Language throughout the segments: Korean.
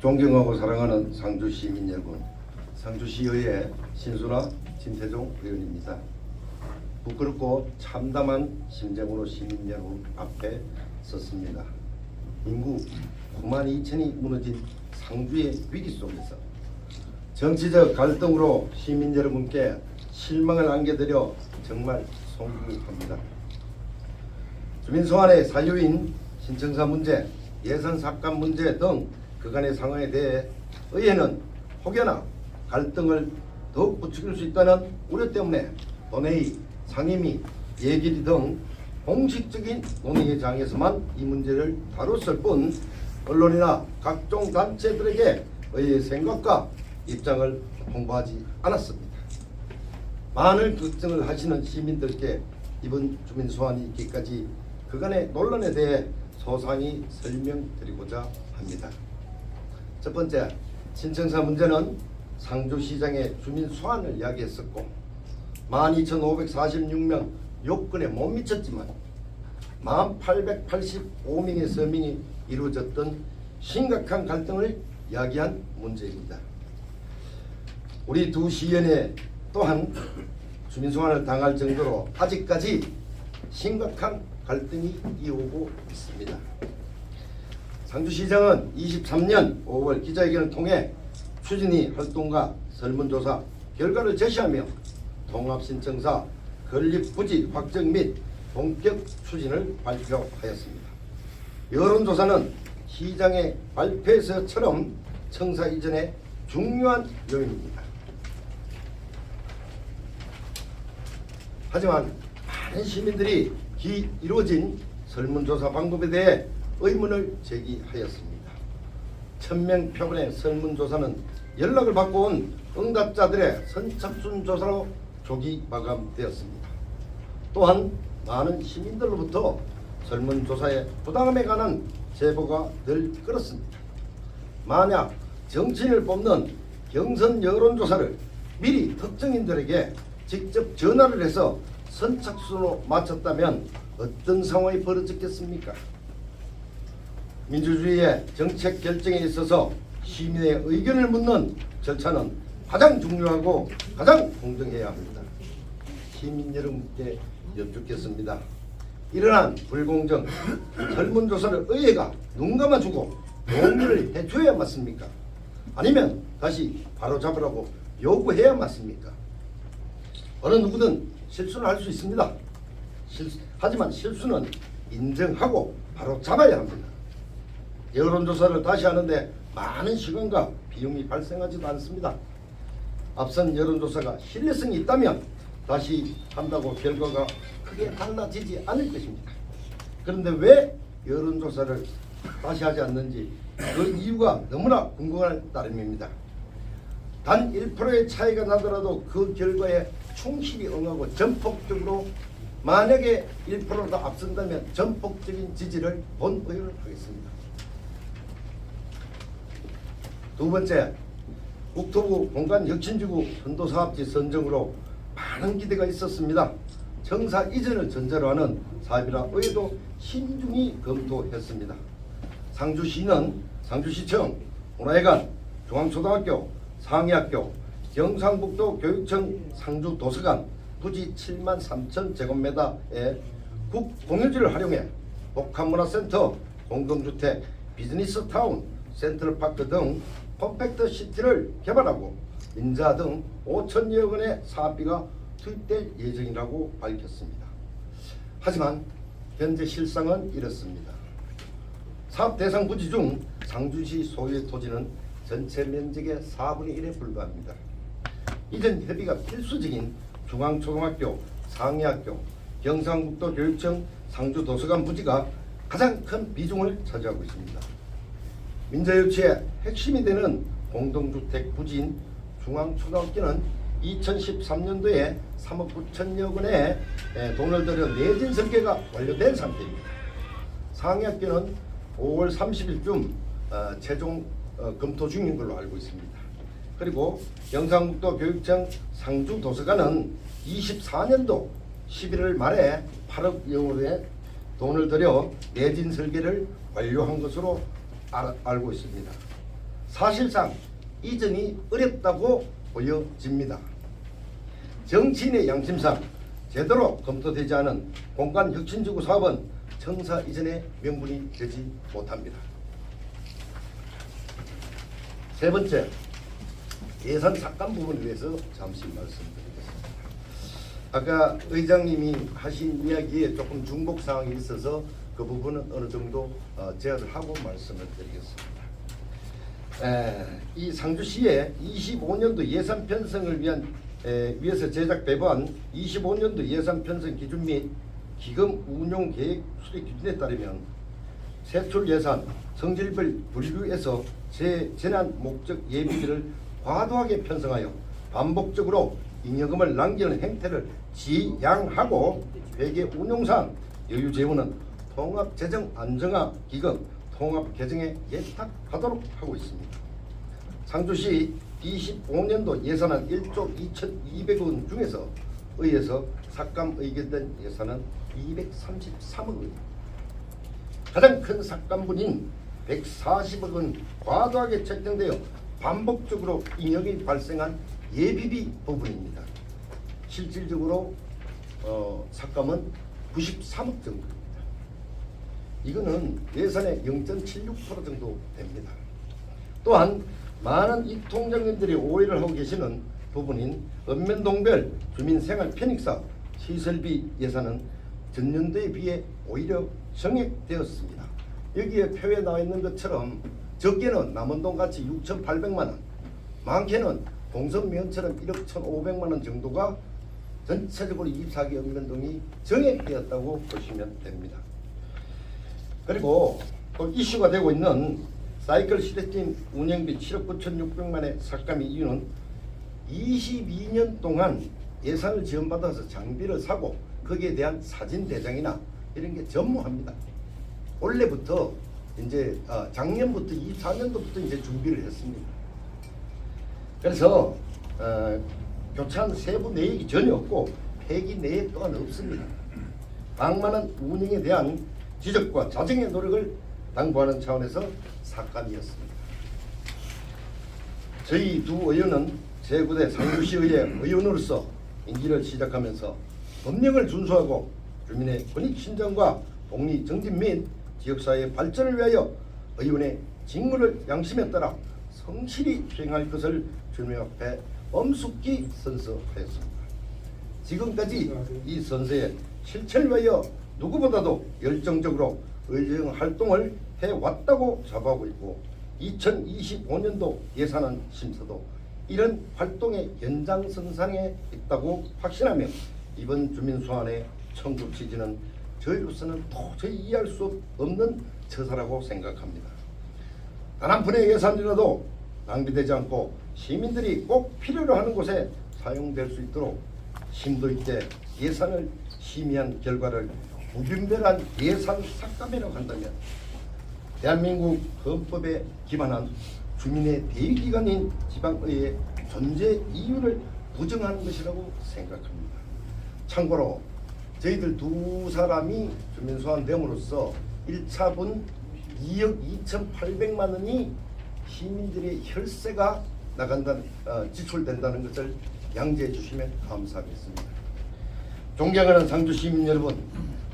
존경하고 사랑하는 상주 시민 여러분, 상주시의회 신순아 진태종 의원입니다. 부끄럽고 참담한 심정으로 시민 여러분 앞에 섰습니다. 인구 9만 2천이 무너진 상주의 위기 속에서 정치적 갈등으로 시민 여러분께 실망을 안겨드려 정말 송구합니다. 주민 소환의 사유인 신청사 문제, 예산 삭감 문제 등 그간의 상황에 대해 의회는 혹여나 갈등을 더욱 부추길 수 있다는 우려 때문에 본회의, 상임위, 예결위 등 공식적인 논의의 장에서만 이 문제를 다뤘을 뿐 언론이나 각종 단체들에게 의회의 생각과 입장을 홍보하지 않았습니다. 많은 걱정을 하시는 시민들께 이번 주민 소환이 있기까지 그간의 논란에 대해 소상히 설명드리고자 합니다. 첫 번째, 신청사 문제는 상주시장의 주민 소환을 이야기했었고 12,546명 요건에 못 미쳤지만 1,885명의 서명이 이루어졌던 심각한 갈등을 이야기한 문제입니다. 우리 두 시의회 또한 주민 소환을 당할 정도로 아직까지 심각한 갈등이 이어오고 있습니다. 상주시장은 23년 5월 기자회견을 통해 추진위 활동과 설문조사 결과를 제시하며 통합신청사 건립부지 확정 및 본격 추진을 발표하였습니다. 여론조사는 시장의 발표에서처럼 청사 이전의 중요한 요인입니다. 하지만 많은 시민들이 이루어진 설문조사 방법에 대해 의문을 제기하였습니다. 1,000명 표본의 설문조사는 연락을 받고 온 응답자들의 선착순 조사로 조기 마감되었습니다. 또한 많은 시민들로부터 설문조사의 부당함에 관한 제보가 늘 끌었습니다. 만약 정치인을 뽑는 경선 여론조사를 미리 특정인들에게 직접 전화를 해서 선착순으로 마쳤다면 어떤 상황이 벌어졌겠습니까? 민주주의의 정책 결정에 있어서 시민의 의견을 묻는 절차는 가장 중요하고 가장 공정해야 합니다. 시민 여러분께 여쭙겠습니다. 이러한 불공정 설문조사를 의회가 눈 감아주고 용기를 해줘야 맞습니까? 아니면 다시 바로잡으라고 요구해야 맞습니까? 어느 누구든 실수를 할 수 있습니다. 하지만 실수는 인정하고 바로 잡아야 합니다. 여론조사를 다시 하는데 많은 시간과 비용이 발생하지도 않습니다. 앞선 여론조사가 신뢰성이 있다면 다시 한다고 결과가 크게 달라지지 않을 것입니다. 그런데 왜 여론조사를 다시 하지 않는지 그 이유가 너무나 궁금할 따름입니다. 단 1%의 차이가 나더라도 그 결과에 충실히 응하고 전폭적으로, 만약에 1%더 앞선다면 전폭적인 지지를 본의원을 하겠습니다. 두 번째, 국토부 공간혁신지구 선도사업지 선정으로 많은 기대가 있었습니다. 청사 이전을 전제로 하는 사업이라 의회도 신중히 검토했습니다. 상주시는 상주시청, 문화회관, 중앙초등학교, 상위학교, 경상북도 교육청 상주도서관 부지 73,000 제곱미터의 국공유지를 활용해 복합문화센터, 공동주택, 비즈니스타운, 센트럴파크 등 컴팩트 시티를 개발하고 인자 등 5천여 원의 사업비가 투입될 예정이라고 밝혔습니다. 하지만 현재 실상은 이렇습니다. 사업 대상 부지 중 상주시 소유의 토지는 전체 면적의 4분의 1에 불과합니다. 이전 협의가 필수적인 중앙초등학교, 상위학교, 경상북도 교육청, 상주도서관 부지가 가장 큰 비중을 차지하고 있습니다. 민자유치의 핵심이 되는 공동주택 부지인 중앙초등학교는 2013년도에 3억 9천여 원의 돈을 들여 내진 설계가 완료된 상태입니다. 상위학교는 5월 30일쯤 최종 검토 중인 걸로 알고 있습니다. 그리고 경상북도 교육청 상주도서관은 24년도 11월 말에 8억 원의 돈을 들여 내진 설계를 완료한 것으로 알고 있습니다. 사실상 이전이 어렵다고 보여집니다. 정치인의 양심상 제대로 검토되지 않은 공간혁신지구 사업은 청사 이전의 명분이 되지 못합니다. 세 번째, 예산 삭감 부분에 대해서 잠시 말씀드리겠습니다. 아까 의장님이 하신 이야기에 조금 중복사항이 있어서 그 부분은 어느 정도 제어를 하고 말씀을 드리겠습니다. 이 상주시의 25년도 예산 편성을 위해서 제작 배부한 25년도 예산 편성 기준 및 기금 운용 계획 수립 기준에 따르면 세출 예산 성질별 분류에서 재난 목적 예비비를 과도하게 편성하여 반복적으로 잉여금을 남기는 행태를 지양하고 회계 운용상 여유 재원은 통합재정안정화기금 통합개정에 예탁하도록 하고 있습니다. 상주시 25년도 예산안 1조 2,200원 중에서 의회에서 삭감 의결된 예산은 233억 원입니다. 가장 큰 삭감분인 140억 원 과도하게 책정되어 반복적으로 잉여금이 발생한 예비비 부분입니다. 실질적으로 삭감은 93억 정도입니다. 이거는 예산의 0.76% 정도 됩니다. 또한 많은 이 통장님들이 오해를 하고 계시는 부분인 읍면동별 주민생활 편익사업 시설비 예산은 전년도에 비해 오히려 정액되었습니다. 여기에 표에 나와 있는 것처럼 적게는 남원동같이 6,800만원, 많게는 동선면처럼 1억 1,500만원 정도가 전체적으로 24개 읍면동이 정액되었다고 보시면 됩니다. 그리고 또 이슈가 되고 있는 사이클 시대팀 운영비 7억 9,600만원의 삭감의 이유는 22년 동안 예산을 지원받아서 장비를 사고 거기에 대한 사진 대장이나 이런 게 전무합니다. 원래부터 이제 작년부터 24년도부터 이제 준비를 했습니다. 그래서 교찬 세부 내역이 전혀 없고 폐기 내역 또한 없습니다. 방만한 운영에 대한 지적과 자정의 노력을 당부하는 차원에서 삭감이었습니다. 저희 두 의원은 제9대 상주시의회 의원으로서 임기를 시작하면서 법령을 준수하고 주민의 권익 신장과 복리 정진 및 지역사회의 발전을 위하여 의원의 직무를 양심에 따라 성실히 수행할 것을 주님 앞에 엄숙히 선서하였습니다. 지금까지 이 선서의 실천을 위하여 누구보다도 열정적으로 의정 활동을 해왔다고 자부하고 있고 2025년도 예산안 심사도 이런 활동의 연장선상에 있다고 확신하며 이번 주민소환의 청구 취지는 저희로서는 도저히 이해할 수 없는 처사라고 생각합니다. 단 한 푼의 예산이라도 낭비되지 않고 시민들이 꼭 필요로 하는 곳에 사용될 수 있도록 심도 있게 예산을 심의한 결과를 무분별한 예산 삭감이라고 한다면 대한민국 헌법에 기반한 주민의 대의기관인 지방의회의 존재 이유를 부정하는 것이라고 생각합니다. 참고로 저희들 두 사람이 주민소환됨으로써 1차분 2억 2,800만 원이 시민들의 혈세가 지출된다는 것을 양지해 주시면 감사하겠습니다. 존경하는 상주 시민 여러분,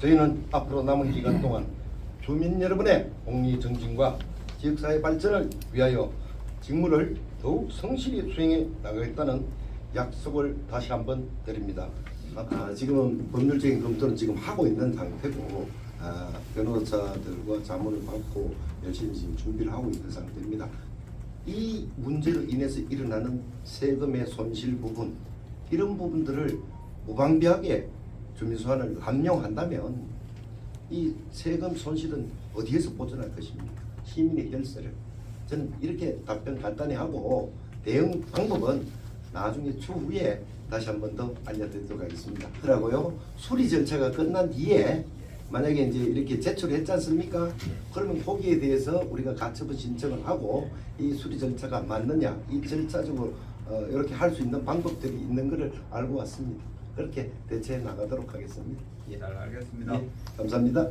저희는 앞으로 남은 기간 동안 주민 여러분의 복리 정진과 지역사회 발전을 위하여 직무를 더욱 성실히 수행해 나가겠다는 약속을 다시 한번 드립니다. 지금은 법률적인 검토는 지금 하고 있는 상태고 변호사들과 자문을 받고 열심히 지금 준비를 하고 있는 상태입니다. 이 문제로 인해서 일어나는 세금의 손실 부분, 이런 부분들을 무방비하게 주민소환을 남용한다면 이 세금 손실은 어디에서 보전할 것입니까? 시민의 혈세를. 저는 이렇게 답변 간단히 하고 대응 방법은 나중에 추후에 다시 한 번 더 알려드리도록 하겠습니다. 그러고요, 수리 절차가 끝난 뒤에 만약에 이제 이렇게 제출했지 않습니까? 그러면 거기에 대해서 우리가 가처분 신청을 하고 이 수리 절차가 맞느냐, 이 절차적으로 이렇게 할 수 있는 방법들이 있는 것을 알고 왔습니다. 그렇게 대처해 나가도록 하겠습니다. 잘 알겠습니다. 예, 감사합니다.